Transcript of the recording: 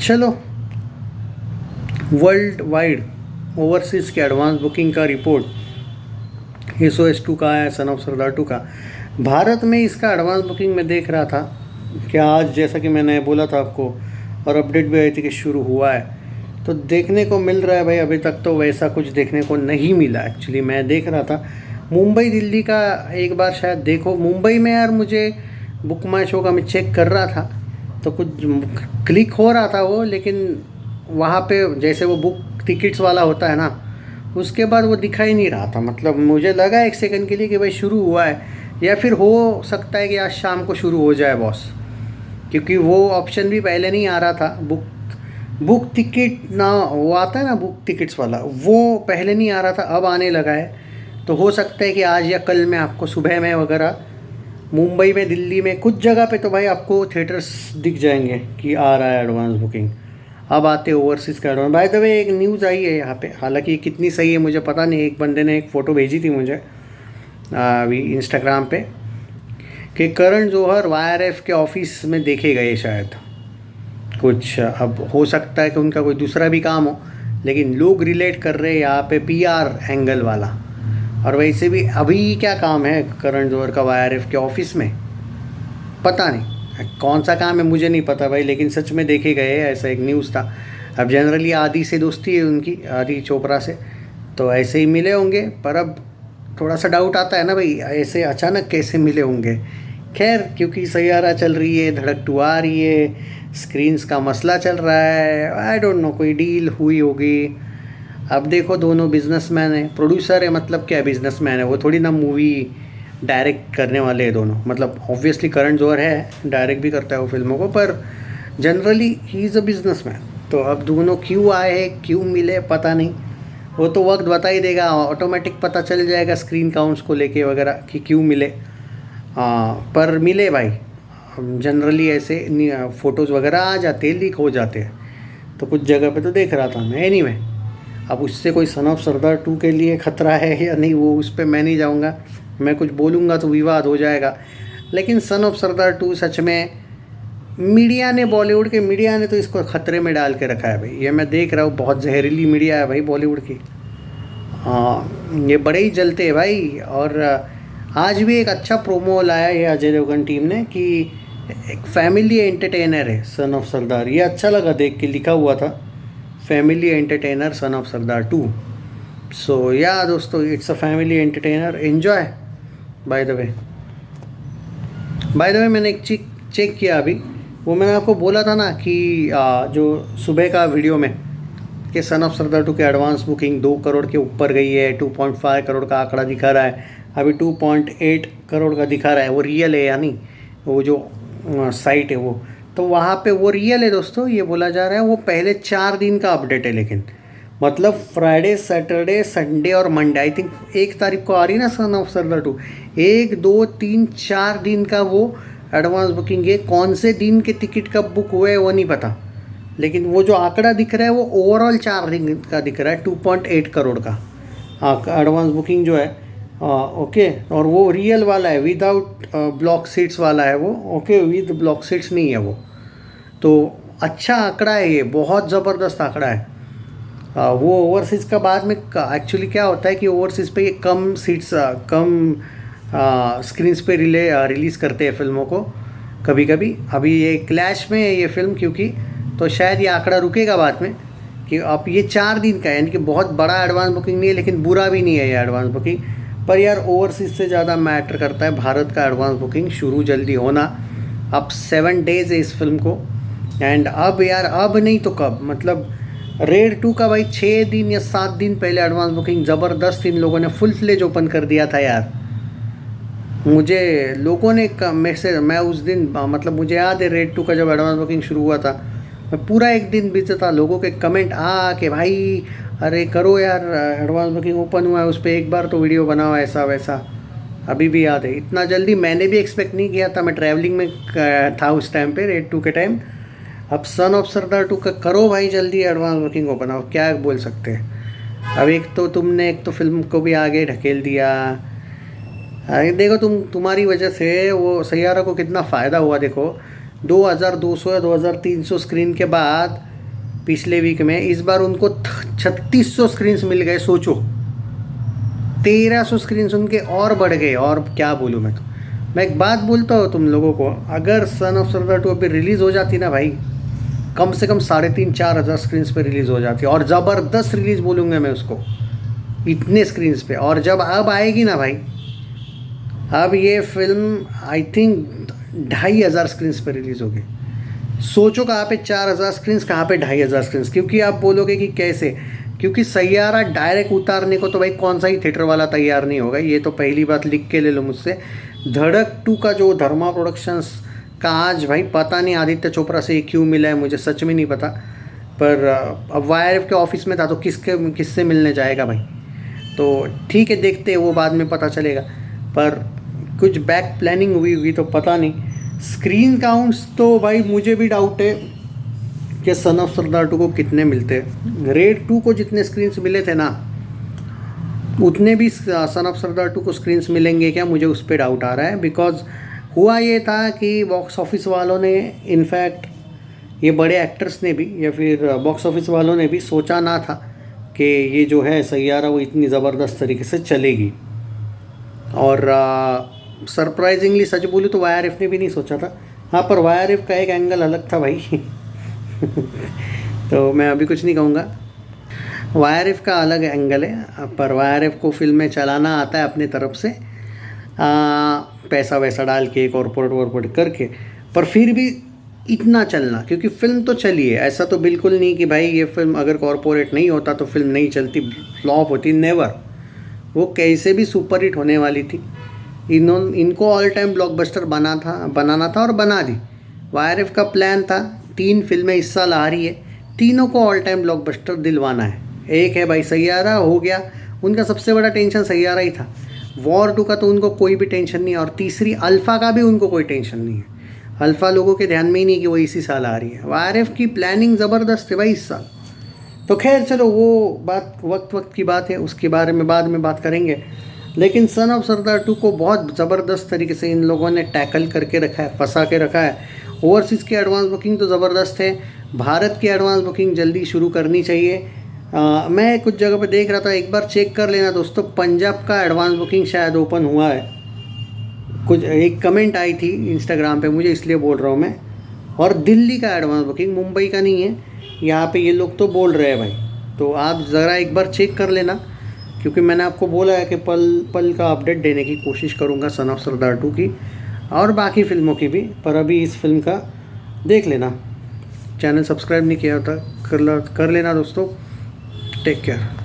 चलो, world wide overseas के advance booking का रिपोर्ट SOS2 का है, सन ऑफ सरदार 2 का। भारत में इसका एडवांस बुकिंग में देख रहा था कि आज, जैसा कि मैंने बोला था आपको और अपडेट भी आई थी कि शुरू हुआ है, तो देखने को मिल रहा है भाई। अभी तक तो वैसा कुछ देखने को नहीं मिला। एक्चुअली मैं देख रहा था मुंबई दिल्ली का, एक बार शायद देखो मुंबई में यार, मुझे बुक माई शो का मैं चेक कर रहा था तो कुछ क्लिक हो रहा था वो, लेकिन वहाँ पे जैसे वो बुक टिकट्स वाला होता है ना, उसके बाद वो दिखाई नहीं रहा था। मतलब मुझे लगा एक सेकंड के लिए कि भाई शुरू हुआ है, या फिर हो सकता है कि आज शाम को शुरू हो जाए बॉस, क्योंकि वो ऑप्शन भी पहले नहीं आ रहा था। बुक टिकट ना, वो आता है ना बुक टिकट्स वाला, वो पहले नहीं आ रहा था, अब आने लगा है। तो हो सकता है कि आज या कल में आपको सुबह में वगैरह मुंबई में, दिल्ली में कुछ जगह पे तो भाई आपको थिएटर्स दिख जाएंगे कि आ रहा है एडवांस बुकिंग। अब आते ओवरसीज़ का एडवांस। बाय द वे एक न्यूज़ आई है यहाँ पे, हालांकि कितनी सही है मुझे पता नहीं। एक बंदे ने एक फ़ोटो भेजी थी मुझे अभी इंस्टाग्राम पे कि करण जौहर YRF के ऑफिस में देखे गए शायद कुछ। अब हो सकता है कि उनका कोई दूसरा भी काम हो, लेकिन लोग रिलेट कर रहे हैं यहाँ पे PR एंगल वाला। और वैसे भी अभी क्या काम है करण जौहर का YRF के ऑफिस में, पता नहीं कौन सा काम है, मुझे नहीं पता भाई, लेकिन सच में देखे गए, ऐसा एक न्यूज़ था। अब जनरली आदि से दोस्ती है उनकी, आदि चोपड़ा से, तो ऐसे ही मिले होंगे। पर अब थोड़ा सा डाउट आता है ना भाई, ऐसे अचानक कैसे मिले होंगे। खैर, क्योंकि सैयारा चल रही है, धड़क 2 आ रही है, स्क्रीन्स का मसला चल रहा है, आई डोंट नो, कोई डील हुई होगी। अब देखो, दोनों बिजनेसमैन है, प्रोड्यूसर है, मतलब क्या बिजनेसमैन है, वो थोड़ी ना मूवी डायरेक्ट करने वाले हैं दोनों। मतलब ऑब्वियसली करण जौहर है, डायरेक्ट भी करता है वो फिल्मों को, पर generally he is a businessman. तो अब दोनों क्यों आए हैं, क्यों मिले, पता नहीं। वो तो वक्त बता ही देगा, ऑटोमेटिक पता चल जाएगा स्क्रीन काउंट्स को लेके वगैरह कि क्यों मिले। पर मिले भाई। जनरली ऐसे फ़ोटोज़ वगैरह आ जाते हैं, लीक हो जाते हैं, तो कुछ जगह पे तो देख रहा था मैं। एनीवे, अब उससे कोई सन ऑफ सरदार 2 के लिए ख़तरा है या नहीं, वो उस पर मैं नहीं जाऊँगा। मैं कुछ बोलूँगा तो विवाद हो जाएगा। लेकिन सन ऑफ सरदार 2 सच में मीडिया ने, बॉलीवुड के मीडिया ने तो इसको ख़तरे में डाल के रखा है भाई। ये मैं देख रहा हूँ, बहुत जहरीली मीडिया है भाई बॉलीवुड की। ये बड़े ही जलते हैं भाई। और आज भी एक अच्छा प्रोमो लाया है अजय देवगन टीम ने कि एक फैमिली एंटरटेनर है सन ऑफ सरदार। ये अच्छा लगा देख के, लिखा हुआ था फैमिली एंटरटेनर सन ऑफ सरदार 2। सो या दोस्तों, it's a family entertainer, enjoy. By the way मैंने एक चेक किया अभी, वो मैंने आपको बोला था ना कि जो सुबह का वीडियो में कि सन ऑफ सरदार 2 के एडवांस बुकिंग 2 करोड़ के ऊपर गई है, 2.5 करोड़ का आंकड़ा दिखा रहा है, अभी 2.8 करोड़ का दिखा रहा है। वो रियल है, यानी वो जो साइट है वो, तो वहाँ पे वो रियल है दोस्तों। ये बोला जा रहा है वो पहले 4 दिन का अपडेट है, लेकिन मतलब फ्राइडे, सैटरडे, संडे और मंडे, आई थिंक 1 तारीख को आ रही ना सन ऑफ सरदार 2, 1, 2, 3, 4 दिन का वो एडवांस बुकिंग है। कौन से दिन के टिकट कब बुक हुए हैं वो नहीं पता, लेकिन वो जो आंकड़ा दिख रहा है वो ओवरऑल 4 दिन का दिख रहा है, 2.8 करोड़ का एडवांस बुकिंग जो है। ओके, और वो रियल वाला है, विदाउट ब्लॉक सीट्स वाला है वो। ओके, विद ब्लॉक सीट्स नहीं है वो। तो अच्छा आंकड़ा है ये, बहुत ज़बरदस्त आंकड़ा है। वो ओवरसीज़ का बाद में एक्चुअली क्या होता है कि ओवरसीज़ पे ये कम सीट्स, कम स्क्रीन्स पे रिलीज़ करते हैं फिल्मों को कभी कभी। अभी ये क्लैश में है ये फिल्म, क्योंकि तो शायद ये आंकड़ा रुकेगा बाद में कि अब ये 4 दिन का है, यानी कि बहुत बड़ा एडवांस बुकिंग नहीं है, लेकिन बुरा भी नहीं है ये एडवांस बुकिंग। पर यार, ओवरसीज़ से ज़्यादा मैटर करता है भारत का एडवांस बुकिंग शुरू जल्दी होना। अब 7 डेज़ है इस फिल्म को, एंड अब यार, अब नहीं तो कब, मतलब रेड 2 का भाई 6 दिन या 7 दिन पहले एडवांस बुकिंग ज़बरदस्त इन लोगों ने फुल फ्लेज ओपन कर दिया था यार। मुझे लोगों ने मैसेज, मैं उस दिन, मतलब मुझे याद है रेड 2 का जब एडवांस बुकिंग शुरू हुआ था, मैं पूरा एक दिन बीता था, लोगों के कमेंट के भाई अरे करो यार, एडवांस बुकिंग ओपन हुआ है, उस पर एक बार तो वीडियो बनाओ, ऐसा वैसा। अभी भी याद है, इतना जल्दी मैंने भी एक्सपेक्ट नहीं किया था। मैं ट्रैवलिंग में था उस टाइम पे, रेड 2 के टाइम। अब सन ऑफ सरदार 2 का करो भाई जल्दी एडवांस बुकिंग ओपन, अब क्या बोल सकते हैं। अब एक तो तुमने, एक तो फिल्म को भी आगे ढकेल दिया। देखो, तुम्हारी वजह से वो सैयारा को कितना फ़ायदा हुआ। देखो, 2200 या 2300 स्क्रीन के बाद पिछले वीक में, इस बार उनको 3600 स्क्रीन्स मिल गए। सोचो 1300 स्क्रीन्स उनके और बढ़ गए। और क्या बोलूँ मैं, तो मैं एक बात बोलता हूँ तुम लोगों को, अगर सन ऑफ सरदार 2 अभी रिलीज़ हो जाती ना भाई, कम से कम 3,500-4 हज़ार स्क्रीन्स पे रिलीज़ हो जाती, और ज़बरदस्त रिलीज़ बोलूँगा मैं उसको, इतने स्क्रीन्स पे। और जब अब आएगी ना भाई, अब ये फिल्म आई थिंक 2,500 स्क्रीन्स पे रिलीज़ होगी। सोचो कहाँ पे 4,000 स्क्रीन्स, कहाँ पे 2,500 स्क्रीन्स। क्योंकि आप बोलोगे कि कैसे, क्योंकि सैयारा डायरेक्ट उतारने को तो भाई कौन सा ही थिएटर वाला तैयार नहीं होगा। ये तो पहली बात लिख के ले लो मुझसे। धड़क 2 का जो धर्मा प्रोडक्शंस का आज भाई पता नहीं आदित्य चोपड़ा से क्यों मिला है, मुझे सच में नहीं पता। पर अब वाईआरएफ के ऑफिस में था तो किससे मिलने जाएगा भाई। तो ठीक है, देखते हैं, वो बाद में पता चलेगा। पर कुछ बैक प्लानिंग हुई होगी तो पता नहीं। स्क्रीन काउंट्स तो भाई मुझे भी डाउट है कि सन ऑफ सरदार 2 को कितने मिलते हैं। रेड 2 को जितने स्क्रीन्स मिले थे ना, उतने भी सन ऑफ सरदार 2 को स्क्रीन्स मिलेंगे क्या, मुझे उस पर डाउट आ रहा है। बिकॉज हुआ ये था कि बॉक्स ऑफिस वालों ने, इनफैक्ट ये बड़े एक्टर्स ने भी, या फिर बॉक्स ऑफिस वालों ने भी सोचा ना था कि ये जो है सैयारा वो इतनी ज़बरदस्त तरीके से चलेगी। और सरप्राइजिंगली सच बोलूँ तो वाईआरएफ ने भी नहीं सोचा था। हाँ, पर वाईआरएफ का एक एंगल अलग था भाई तो मैं अभी कुछ नहीं कहूँगा। वाईआरएफ का अलग एंगल है, पर वाईआरएफ को फिल्में चलाना आता है अपनी तरफ से, पैसा वैसा डाल के, कॉर्पोरेट वॉर्पोरेट करके। पर फिर भी इतना चलना, क्योंकि फिल्म तो चली है। ऐसा तो बिल्कुल नहीं कि भाई ये फिल्म अगर कॉर्पोरेट नहीं होता तो फिल्म नहीं चलती, फ्लॉप होती, नेवर। वो कैसे भी सुपर हिट होने वाली थी। इनको ऑल टाइम ब्लॉकबस्टर बनाना था और बना दी। वाईआरएफ का प्लान था 3 फिल्में इस साल आ रही है, तीनों को ऑल टाइम ब्लॉकबस्टर दिलवाना है। एक है भाई सैयारा, हो गया, उनका सबसे बड़ा टेंशन सैयारा ही था। वॉर 2 का तो उनको कोई भी टेंशन नहीं है, और तीसरी अल्फ़ा का भी उनको कोई टेंशन नहीं है। अल्फ़ा लोगों के ध्यान में ही नहीं कि वो इसी साल आ रही है। वाईआरएफ की प्लानिंग ज़बरदस्त है भाई इस साल। तो खैर चलो, वो बात वक्त की बात है, उसके बारे में बाद में बात करेंगे। लेकिन सन ऑफ सरदार 2 को बहुत ज़बरदस्त तरीके से इन लोगों ने टैकल करके रखा है, फंसा के रखा है। ओवरसीज़ की एडवांस बुकिंग तो ज़बरदस्त है, भारत की एडवांस बुकिंग जल्दी शुरू करनी चाहिए। मैं कुछ जगह पे देख रहा था, एक बार चेक कर लेना दोस्तों, पंजाब का एडवांस बुकिंग शायद ओपन हुआ है। कुछ एक कमेंट आई थी इंस्टाग्राम पे मुझे, इसलिए बोल रहा हूँ मैं। और दिल्ली का एडवांस बुकिंग, मुंबई का नहीं है, यहाँ पे ये लोग तो बोल रहे हैं भाई। तो आप ज़रा एक बार चेक कर लेना, क्योंकि मैंने आपको बोला है कि पल पल का अपडेट देने की कोशिश करूँगा सन ऑफ सरदार 2 की और बाकी फिल्मों की भी। पर अभी इस फिल्म का देख लेना। चैनल सब्सक्राइब नहीं किया होता कर लेना दोस्तों। Take care.